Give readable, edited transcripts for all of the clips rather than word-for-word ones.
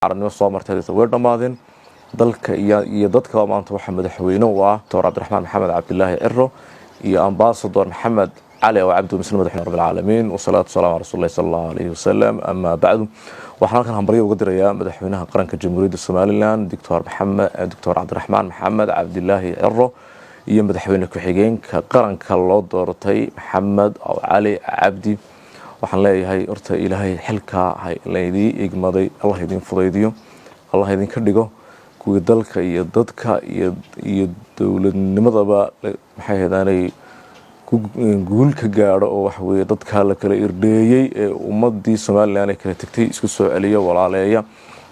arrinimo soo martay way dhamaadeen dalka iyo dadka maanta waxa madaxweyne u ah Dr. Cabdiraxmaan Maxamed Cabdilaahi Ciro iyo ambassador Maxamed علي وعبد مسلم مدحنا رب العالمين والصلاة والسلام على رسول الله صلى الله عليه وسلم أما بعد وحنا كان همبرية وقدر يا مدحوينها قرن كجمهورية الصوماليلاند دكتور عبد الرحمن محمد عبد الله عرو يوم مدحوينك وحيجين كقرن كالله دورتي محمد أو علي عبدي وحنا لا هاي أرتا إلى هاي حلقة هاي ليدي إجمادي الله يدين فضيديو الله يدين كرديجو كوي دلك يددك يدول النمطبة محي هذاني guul ka gaaro oo wax weey dadka la kala irdeeyay ee ummadii Soomaaliland ay kala tagtay isku soo celiyo walaaleeya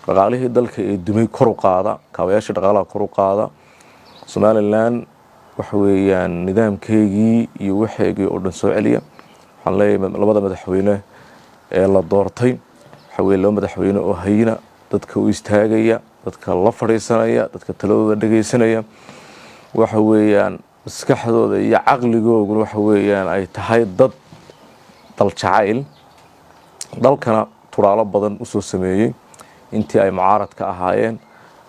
dhaqaalihii dalka ee dumay kor u qaada kaabayaasha dhaqaalaha kor u qaada Soomaaliland wax weeyaan nidaamkeegii iyo waxeegii oo dhan soo celiya waxaan leeyahay labada madaxweyne ee la doortay waxa weey loo madaxweyne oo hayna dadka u istaagaya dadka la fariisanaya dadka taladooda dhageysanaya waxa weeyaan maskaxdooda iyo caqligooda waxa weeyaan ay tahay dad dal jacayl dalkana turaalo badan u soo sameeyay intii ay mucaarad ka ahaayeen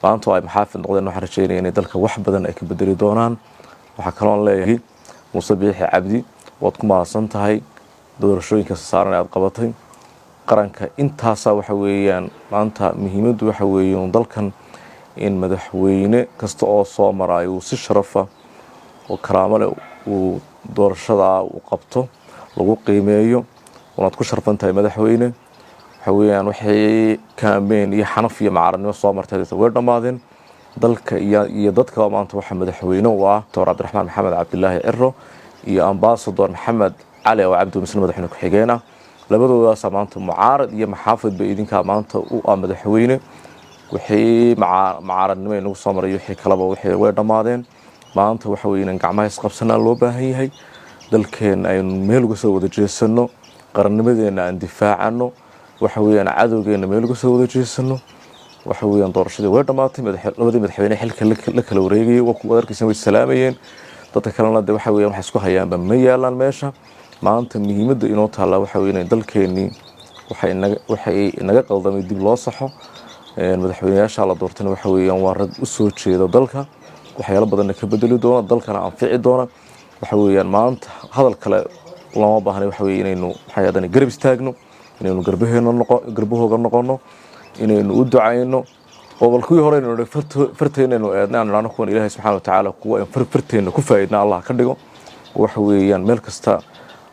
maanta ay maxaafid noqdeen waxa rajeynayay in dalka wax badan ay ka bedeli doonaan waxa kale oo leeyahay Muuse Biixi Cabdi wad ku maasan tahay doorashooyinka saaran aad qabatay qaranka intaas waxa weeyaan maanta muhiimaddu waxa weeyaan dalkan in madaxweyne kasta oo soo maray uu si sharaf ah وكرامة ودورشة وقبته لو قيميه ونات كشر فنتها مدحوينه حويان وحي كامين يحنف يمعرن وصامر تهدي ورد ماذن ضلك يضدك وما أنت واحد مدحوينه ودكتور عبد الرحمن محمد عبد الله عرو يا أمباسدور محمد علي وعبد مسلم مدحوينه كحجينا لبدو سمعنت معارض يا محافظ بإيدين كمعنت ومدحوينه وحي معارض نمين وصامر يحي كلبه وحي ورد ماذن maanta waxa weeyaan gacmaha isqabsanaa loo baahan yahay dalkeen aynu meel uga soo wada jeesano qarannimadeena aan difaacano waxa weeyaan cadowgeena meel uga soo wada jeesano waxa weeyaan doorashadii way dhamaatay labadii madaxweyne xilka la kala wareegay waa ku wadarkiisana way salaamayeen dadka kalena waxa weeyaan wax isku hayaanba ma yaalaan meesha maanta muhiimadda inoo taala waxa weeyaan dalkeenii waxay naga qaldamay dib loo saxo madaxweynayaasha la doortay waxa weeyaan waa rag u soo jeeda dalka waxyaalo badan ka bedeli doona dalkana anfici doona waxa weeyaan maanta hadal kale lama baahnay waxa weeyaan inaynu hay'adana garab istaagno inaynu garbahooga noqono inaynu u ducayno oo balkii hore inaynu farteeno eednaan kuwan Ilaahay subhanahu wa ta'ala kuwa farteeno ku faa'iidna Allah ka dhigo waxa weeyaan meel kasta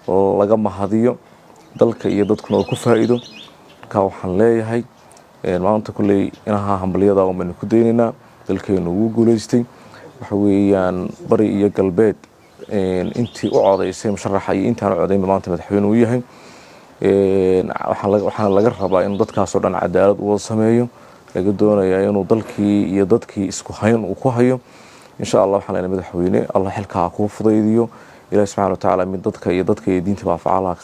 oo laga mahadiyo dalka iyo dadkuna ku faa'iido ka waxaan leeyahay maanta kulay inaha hambaliyada oo man ku deynina dalkeenu uu guuleystay waxa weeyaan bari iyo galbeed intii u codeysay musharaxa iyo intaan codeyn maanta madaxweyne uu yahay waxaan laga rabaa in dadkaas oo dhan cadaalad u wada sameeyo laga doonayaa inuu dalkii iyo dadkii isku hayn uu ku hayo insha Allah waxaan leenahay madaxweyne Allah xilka ku fudaydiyo Ilaahay subhanahu wa ta'ala mid dadka iyo diinta baa facaalaha